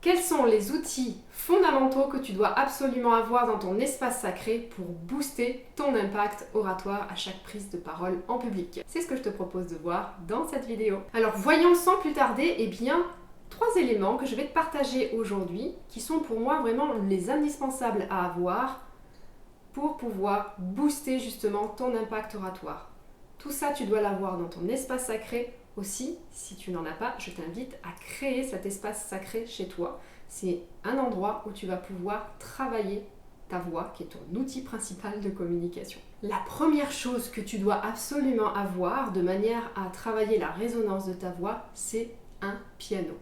Quels sont les outils fondamentaux que tu dois absolument avoir dans ton espace sacré pour booster ton impact oratoire à chaque prise de parole en public? C'est ce que je te propose de voir dans cette vidéo. Alors voyons sans plus tarder, eh bien, 3 éléments que je vais te partager aujourd'hui qui sont pour moi vraiment les indispensables à avoir pour pouvoir booster justement ton impact oratoire. Tout ça, tu dois l'avoir dans ton espace sacré. Aussi, si tu n'en as pas, je t'invite à créer cet espace sacré chez toi. C'est un endroit où tu vas pouvoir travailler ta voix, qui est ton outil principal de communication. La première chose que tu dois absolument avoir de manière à travailler la résonance de ta voix, c'est un piano.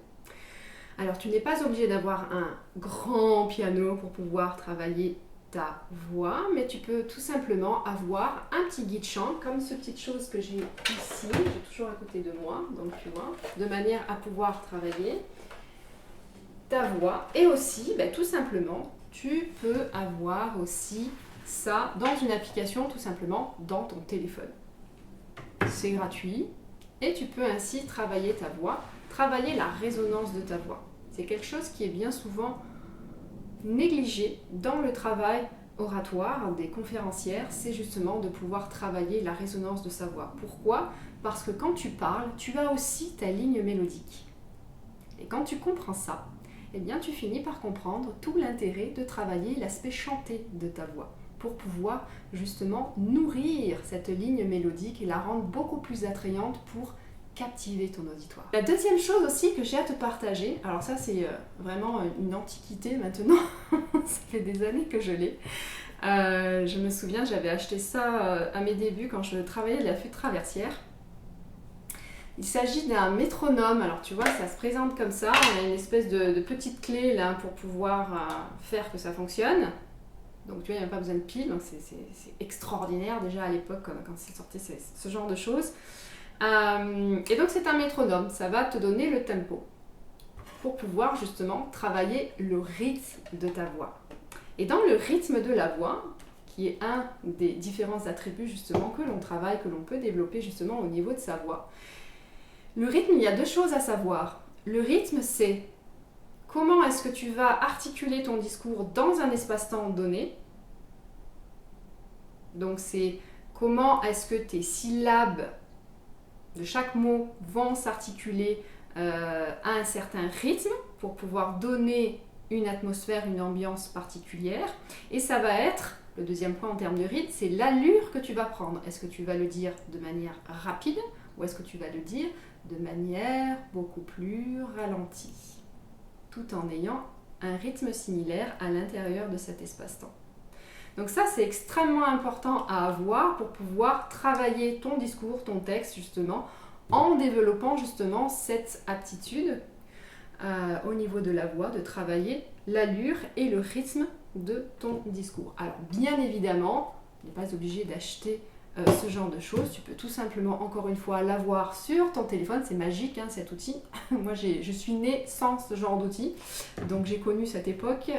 Alors, tu n'es pas obligé d'avoir un grand piano pour pouvoir travailler ta voix, mais tu peux tout simplement avoir un petit guide chant comme ce petite chose que j'ai ici, j'ai toujours à côté de moi, donc tu vois, de manière à pouvoir travailler ta voix. Et aussi, tout simplement, tu peux avoir aussi ça dans une application, tout simplement dans ton téléphone. C'est gratuit et tu peux ainsi travailler ta voix, travailler la résonance de ta voix. C'est quelque chose qui est bien souvent négligé dans le travail oratoire des conférencières, c'est justement de pouvoir travailler la résonance de sa voix. Pourquoi ? Parce que quand tu parles, tu as aussi ta ligne mélodique. Et quand tu comprends ça, eh bien tu finis par comprendre tout l'intérêt de travailler l'aspect chanté de ta voix pour pouvoir justement nourrir cette ligne mélodique et la rendre beaucoup plus attrayante pour captiver ton auditoire. La deuxième chose aussi que j'ai à te partager, alors ça c'est vraiment une antiquité maintenant, ça fait des années que je l'ai. Je me souviens, j'avais acheté ça à mes débuts quand je travaillais de la flûte traversière. Il s'agit d'un métronome, alors tu vois ça se présente comme ça, on a une espèce de petite clé là pour pouvoir faire que ça fonctionne. Donc tu vois, il n'y a pas besoin de pile, donc c'est extraordinaire déjà à l'époque quand c'est sorti ce genre de choses. Et donc c'est un métronome, ça va te donner le tempo pour pouvoir justement travailler le rythme de ta voix. Et dans le rythme de la voix, qui est un des différents attributs justement que l'on travaille, que l'on peut développer justement au niveau de sa voix, le rythme, il y a 2 choses à savoir. Le rythme, c'est comment est-ce que tu vas articuler ton discours dans un espace-temps donné. Donc c'est comment est-ce que tes syllabes de chaque mot vont s'articuler à un certain rythme pour pouvoir donner une atmosphère, une ambiance particulière. Et ça va être, le deuxième point en termes de rythme, c'est l'allure que tu vas prendre. Est-ce que tu vas le dire de manière rapide ou est-ce que tu vas le dire de manière beaucoup plus ralentie, tout en ayant un rythme similaire à l'intérieur de cet espace-temps. Donc ça, c'est extrêmement important à avoir pour pouvoir travailler ton discours, ton texte, justement, en développant justement cette aptitude au niveau de la voix, de travailler l'allure et le rythme de ton discours. Alors, bien évidemment, tu n'es pas obligé d'acheter ce genre de choses. Tu peux tout simplement, encore une fois, l'avoir sur ton téléphone. C'est magique, hein, cet outil. Moi, je suis née sans ce genre d'outil. Donc, j'ai connu cette époque,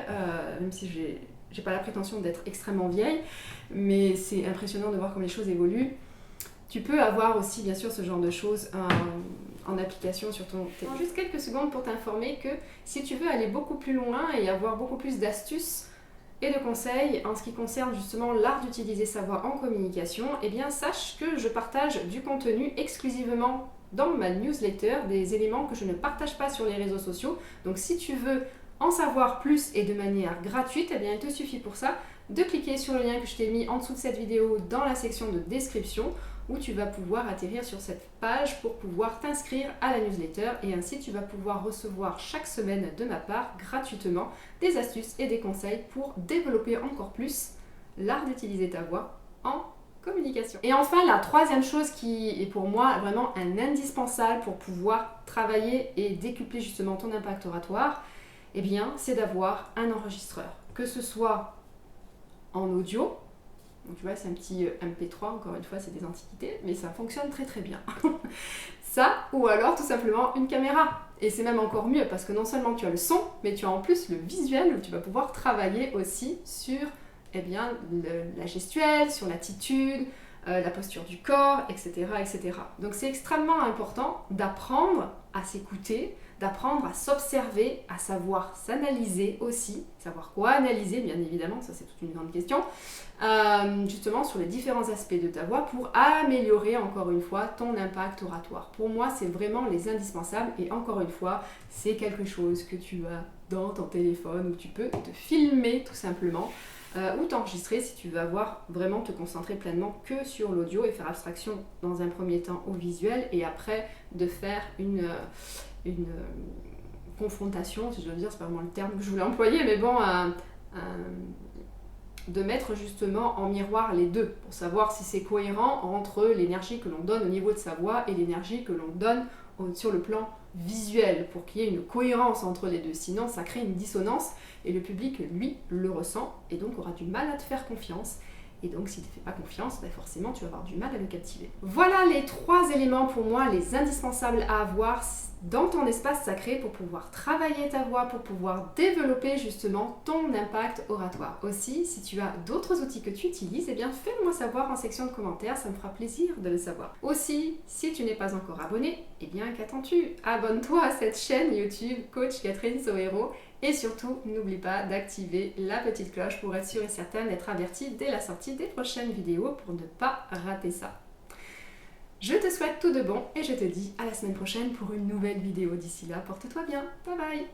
même si j'ai pas la prétention d'être extrêmement vieille, mais c'est impressionnant de voir comment les choses évoluent. Tu peux avoir aussi, bien sûr, ce genre de choses en application sur ton téléphone. Juste quelques secondes pour t'informer que si tu veux aller beaucoup plus loin et avoir beaucoup plus d'astuces et de conseils en ce qui concerne justement l'art d'utiliser sa voix en communication, eh bien sache que je partage du contenu exclusivement dans ma newsletter, des éléments que je ne partage pas sur les réseaux sociaux. Donc si tu veux en savoir plus et de manière gratuite, eh bien il te suffit pour ça de cliquer sur le lien que je t'ai mis en dessous de cette vidéo dans la section de description où tu vas pouvoir atterrir sur cette page pour pouvoir t'inscrire à la newsletter et ainsi tu vas pouvoir recevoir chaque semaine de ma part gratuitement des astuces et des conseils pour développer encore plus l'art d'utiliser ta voix en communication. Et enfin, la troisième chose qui est pour moi vraiment un indispensable pour pouvoir travailler et décupler justement ton impact oratoire, eh bien, c'est d'avoir un enregistreur. Que ce soit en audio, donc tu vois, c'est un petit MP3, encore une fois, c'est des antiquités, mais ça fonctionne très très bien. Ça, ou alors tout simplement une caméra. Et c'est même encore mieux, parce que non seulement tu as le son, mais tu as en plus le visuel, où tu vas pouvoir travailler aussi sur la gestuelle, sur l'attitude, la posture du corps, etc., etc. Donc c'est extrêmement important d'apprendre à s'écouter, d'apprendre à s'observer, à savoir s'analyser aussi, savoir quoi analyser bien évidemment, ça c'est toute une grande question, justement sur les différents aspects de ta voix pour améliorer encore une fois ton impact oratoire. Pour moi c'est vraiment les indispensables et encore une fois c'est quelque chose que tu as dans ton téléphone où tu peux te filmer tout simplement. Ou t'enregistrer si tu veux vraiment te concentrer pleinement que sur l'audio et faire abstraction dans un premier temps au visuel et après de faire une confrontation, si je dois dire, c'est pas vraiment le terme que je voulais employer, mais bon, de mettre justement en miroir les deux pour savoir si c'est cohérent entre l'énergie que l'on donne au niveau de sa voix et l'énergie que l'on donne sur le plan visuel pour qu'il y ait une cohérence entre les deux. Sinon, ça crée une dissonance et le public, lui, le ressent et donc aura du mal à te faire confiance. Et donc, s'il ne te fait pas confiance, forcément, tu vas avoir du mal à le captiver. Voilà les 3 éléments pour moi, les indispensables à avoir dans ton espace sacré pour pouvoir travailler ta voix, pour pouvoir développer justement ton impact oratoire. Aussi, si tu as d'autres outils que tu utilises, fais-le-moi savoir en section de commentaires, ça me fera plaisir de le savoir. Aussi, si tu n'es pas encore abonné, qu'attends-tu? Abonne-toi à cette chaîne YouTube Coach Catherine Soero. Et surtout, n'oublie pas d'activer la petite cloche pour être sûre et certaine d'être avertie dès la sortie des prochaines vidéos pour ne pas rater ça. Je te souhaite tout de bon et je te dis à la semaine prochaine pour une nouvelle vidéo. D'ici là, porte-toi bien. Bye bye!